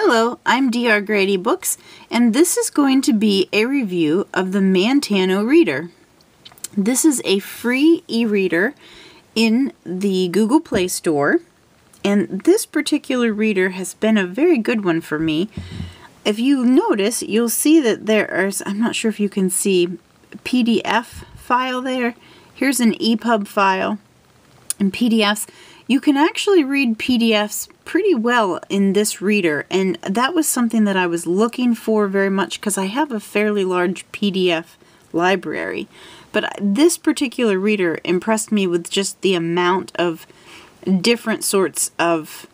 Hello, I'm DR Grady Books, and this is going to be a review of the Mantano Reader. This is a free e-reader in the Google Play Store, and this particular reader has been a very good one for me. If you notice, you'll see that I'm not sure if you can see, PDF file there. Here's an EPUB file and PDFs. You can actually read PDFs pretty well in this reader, and that was something that I was looking for very much because I have a fairly large PDF library. But this particular reader impressed me with just the amount of different sorts of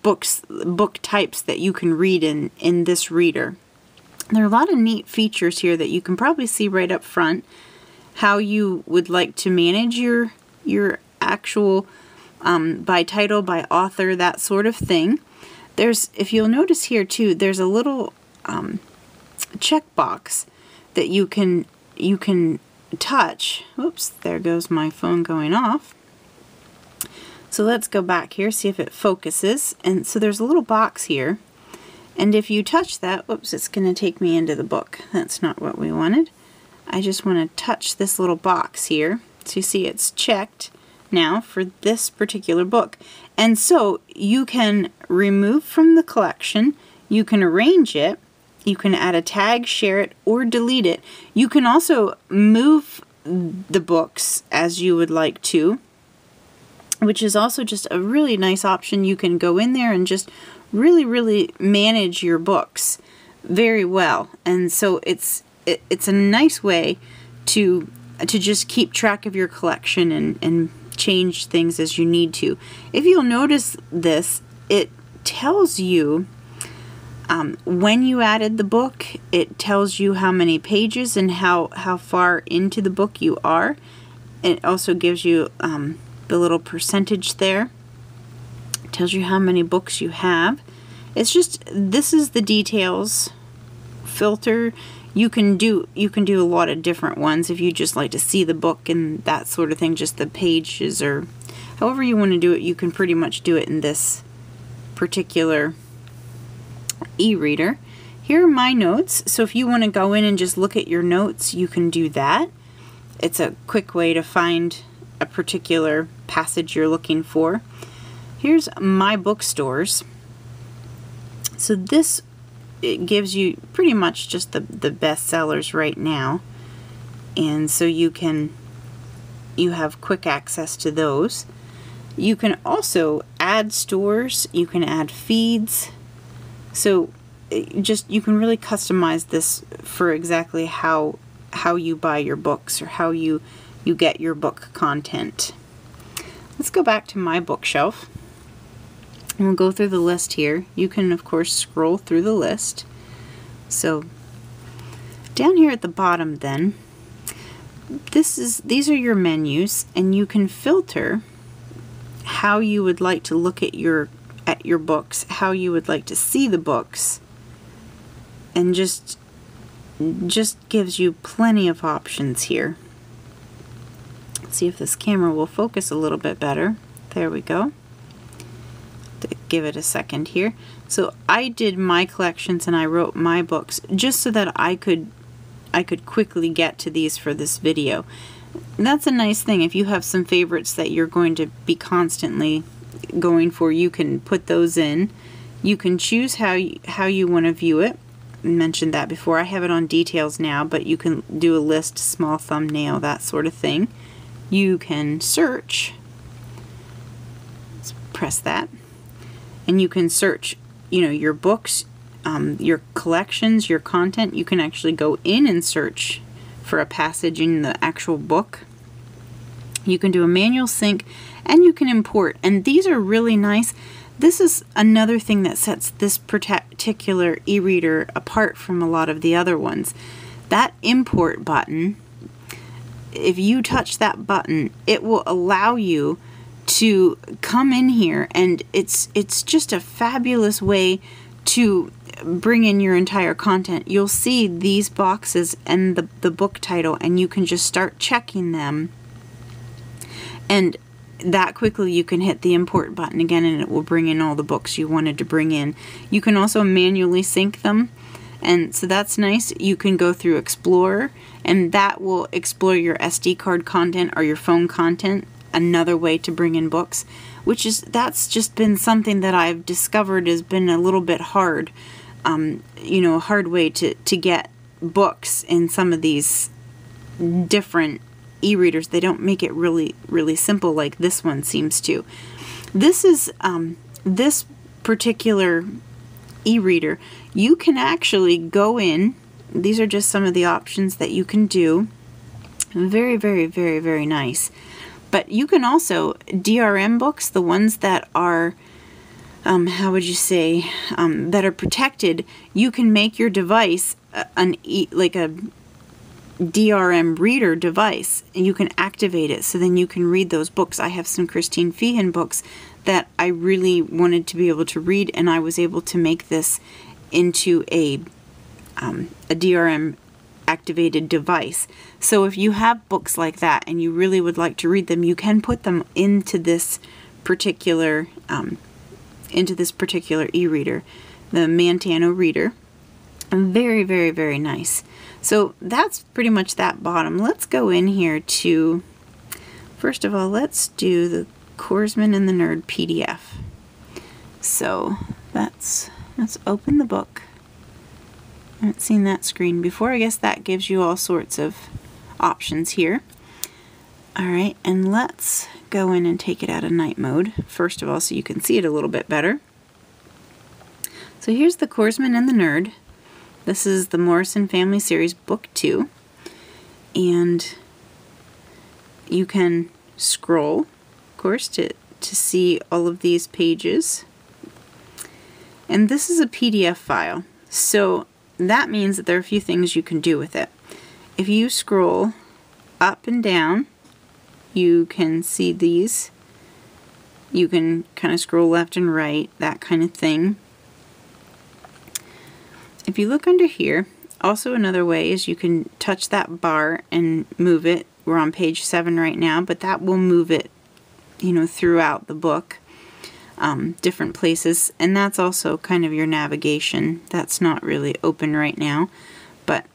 book types that you can read in this reader. There are a lot of neat features here that you can probably see right up front. How you would like to manage your actual by title, by author, that sort of thing. If you'll notice here too, there's a little checkbox that you can touch. Oops, there goes my phone going off. So let's go back here, see if it focuses. And so there's a little box here, and if you touch that, whoops, it's going to take me into the book. That's not what we wanted. I just want to touch this little box here. So you see it's checked now for this particular book. And so you can remove from the collection, you can arrange it, you can add a tag, share it, or delete it. You can also move the books as you would like to, which is also just a really nice option. You can go in there and just really manage your books very well. And so it's a nice way to just keep track of your collection and change things as you need to. If you'll notice this, it tells you when you added the book. It tells you how many pages and how far into the book you are. It also gives you the little percentage there. It tells you how many books you have. It's just, this is the details filter. You can do a lot of different ones if you just like to see the book and that sort of thing, just the pages, or however you want to do it. You can pretty much do it in this particular e-reader. Here are my notes, so if you want to go in and just look at your notes, you can do that. It's a quick way to find a particular passage you're looking for. Here's my bookstores. So this, it gives you pretty much just the best sellers right now, and so you have quick access to those. You can also add stores, you can add feeds, so you can really customize this for exactly how you buy your books or how you get your book content. Let's go back to my bookshelf. And we'll go through the list here. You can, of course, scroll through the list. So down here at the bottom then, these are your menus, and you can filter how you would like to look at your books, how you would like to see the books, and just gives you plenty of options here. Let's see if this camera will focus a little bit better. There we go. Give it a second here. So I did my collections and I wrote my books just so that I could quickly get to these for this video. And that's a nice thing. If you have some favorites that you're going to be constantly going for, you can put those in. You can choose how you want to view it. I mentioned that before. I have it on details now, but you can do a list, small thumbnail, that sort of thing. You can search. Let's press that. And you can search, your books, your collections, your content. You can actually go in and search for a passage in the actual book. You can do a manual sync, and you can import. And these are really nice. This is another thing that sets this particular e-reader apart from a lot of the other ones. That import button, if you touch that button, it will allow you to come in here, and it's just a fabulous way to bring in your entire content. You'll see these boxes and the book title, and you can just start checking them, and that quickly you can hit the import button again and it will bring in all the books you wanted to bring in. You can also manually sync them, and so that's nice. You can go through Explorer and that will explore your SD card content or your phone content, another way to bring in books, that's just been something that I've discovered has been a little bit hard, you know, a hard way to get books in some of these different e-readers. They don't make it really simple like this one seems to. This is this particular e-reader, you can actually go in, these are just some of the options that you can do. Very nice. But you can also, DRM books, the ones that are how would you say, that are protected, you can make your device like a DRM reader device, and you can activate it so then you can read those books. I have some Christine Feehan books that I really wanted to be able to read, and I was able to make this into a DRM activated device. So if you have books like that and you really would like to read them, you can put them into this particular e-reader, the Mantano reader. Very nice. So that's pretty much that bottom. Let's go in here to, first of all, let's do the Korsman and the Nerd PDF. So let's open the book. I haven't seen that screen before. I guess that gives you all sorts of options here. Alright, and let's go in and take it out of night mode, first of all, so you can see it a little bit better. So here's the Korsman and the Nerd. This is the Morrison Family Series Book 2. And you can scroll, of course, to see all of these pages. And this is a PDF file. So that means that there are a few things you can do with it. If you scroll up and down, you can see these. You can kind of scroll left and right, that kind of thing. If you look under here, also another way is you can touch that bar and move it. We're on page 7 right now, but that will move it, you know, throughout the book, different places, and that's also kind of your navigation. That's not really open right now, but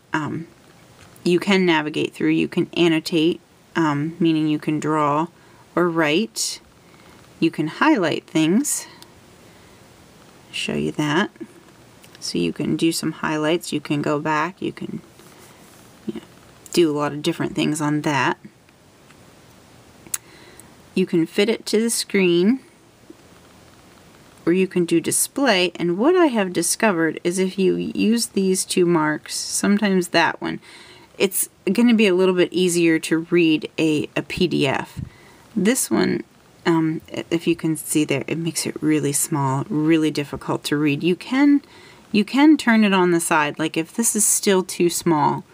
you can navigate through. You can annotate, meaning you can draw or write. You can highlight things. Show you that. So you can do some highlights, you can go back, you can do a lot of different things on that. You can fit it to the screen, or you can do display, and what I have discovered is if you use these two marks, sometimes that one, it's going to be a little bit easier to read a PDF. This one, if you can see there, it makes it really small, really difficult to read. You can turn it on the side, like if this is still too small,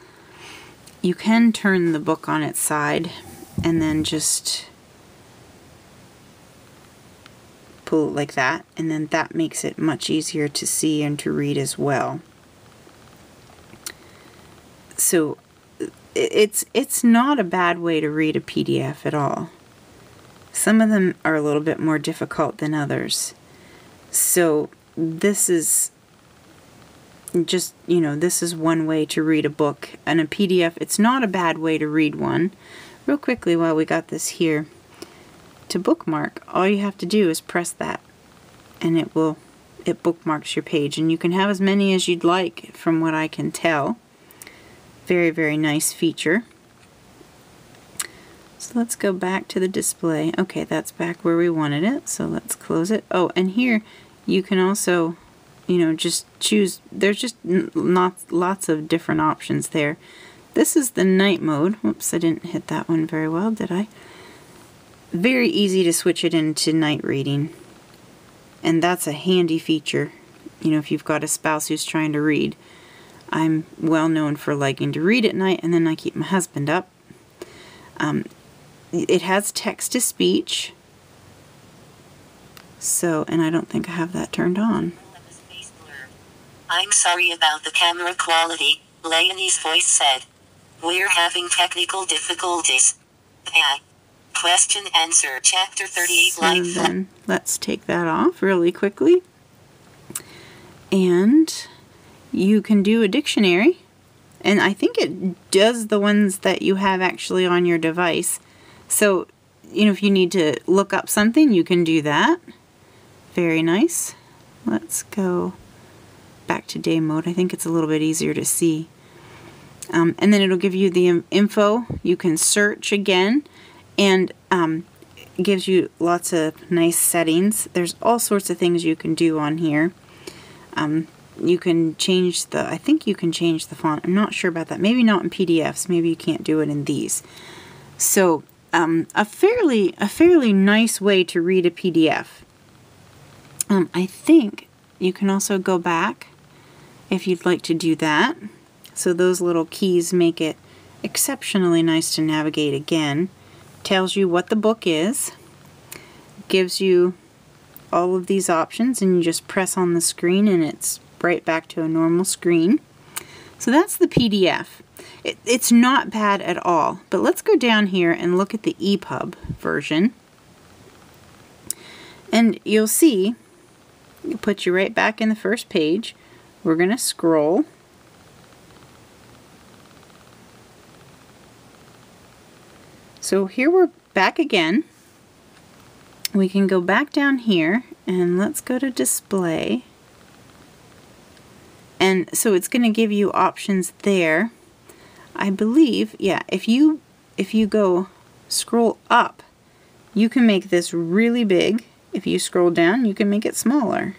you can turn the book on its side and then just pull it like that, and then that makes it much easier to see and to read as well. So it's not a bad way to read a PDF at all. Some of them are a little bit more difficult than others. So this is just, you know, this is one way to read a book. And a PDF, it's not a bad way to read one. Real quickly while we got this here, to bookmark, all you have to do is press that and it bookmarks your page, and you can have as many as you'd like from what I can tell. Very nice feature. So let's go back to the display. Okay, that's back where we wanted it, so let's close it. Oh, and here you can also, you know, just choose, there's just lots of different options there. This is the night mode. Whoops, I didn't hit that one very well, did I? Very easy to switch it into night reading. And that's a handy feature, you know, if you've got a spouse who's trying to read. I'm well known for liking to read at night, and then I keep my husband up. It has text-to-speech. So, and I don't think I have that turned on. I'm sorry about the camera quality, Leonie's voice said. We're having technical difficulties. Yeah. Question answer chapter 38 So line 4. then let's take that off really quickly. And you can do a dictionary. And I think it does the ones that you have actually on your device. So, you know, if you need to look up something, you can do that. Very nice. Let's go back to day mode. I think it's a little bit easier to see. And then it'll give you the info. You can search again, and it gives you lots of nice settings. There's all sorts of things you can do on here. You can change the, I think you can change the font. I'm not sure about that. Maybe not in PDFs. Maybe you can't do it in these. So a fairly nice way to read a PDF. I think you can also go back if you'd like to do that. So those little keys make it exceptionally nice to navigate again. Tells you what the book is. Gives you all of these options, and you just press on the screen and it's right back to a normal screen. So that's the PDF. It's not bad at all. But let's go down here and look at the EPUB version. And you'll see, it puts you right back in the first page. We're going to scroll. So here we're back again. We can go back down here and let's go to display. And so it's going to give you options there. I believe, yeah, if you go scroll up, you can make this really big. If you scroll down, you can make it smaller.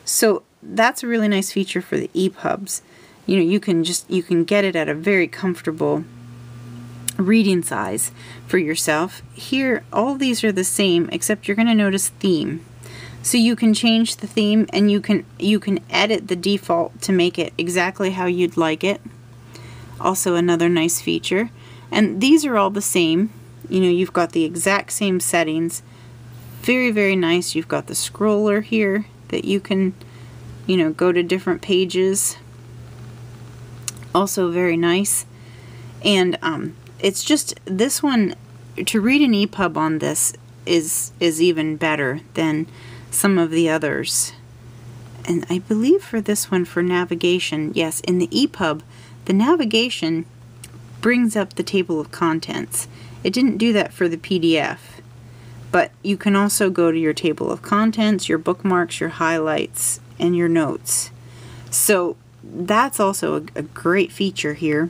So that's a really nice feature for the EPUBs. You know, you can get it at a very comfortable reading size for yourself. Here, all these are the same, except you're going to notice theme. So you can change the theme, and you can edit the default to make it exactly how you'd like it. Also another nice feature. And these are all the same. You know, you've got the exact same settings. Very, very nice. You've got the scroller here that you can, you know, go to different pages. Also very nice. And it's just, this one, to read an EPUB on this is even better than some of the others. And I believe for this one, for navigation, yes, in the EPUB, the navigation brings up the table of contents. It didn't do that for the PDF. But you can also go to your table of contents, your bookmarks, your highlights, and your notes. So that's also a great feature here.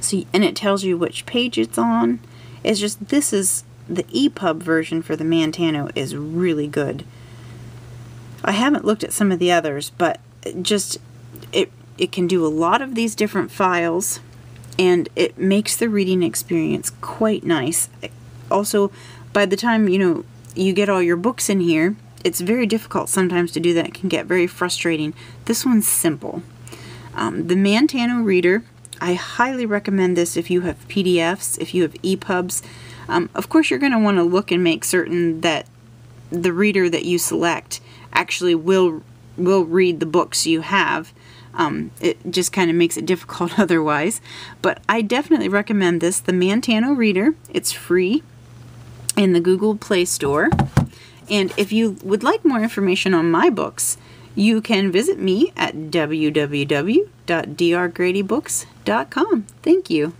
So, and it tells you which page it's on. It's just, this is the EPUB version for the Mantano is really good. I haven't looked at some of the others, but just it can do a lot of these different files, and it makes the reading experience quite nice. Also, by the time you get all your books in here, it's very difficult sometimes to do that. It can get very frustrating. This one's simple. The Mantano Reader, I highly recommend this if you have PDFs, if you have EPUBs. Of course, you're going to want to look and make certain that the reader that you select actually will read the books you have. It just kind of makes it difficult otherwise. But I definitely recommend this, the Mantano Reader. It's free in the Google Play Store. And if you would like more information on my books, you can visit me at www.drgradybooks.com. Thank you.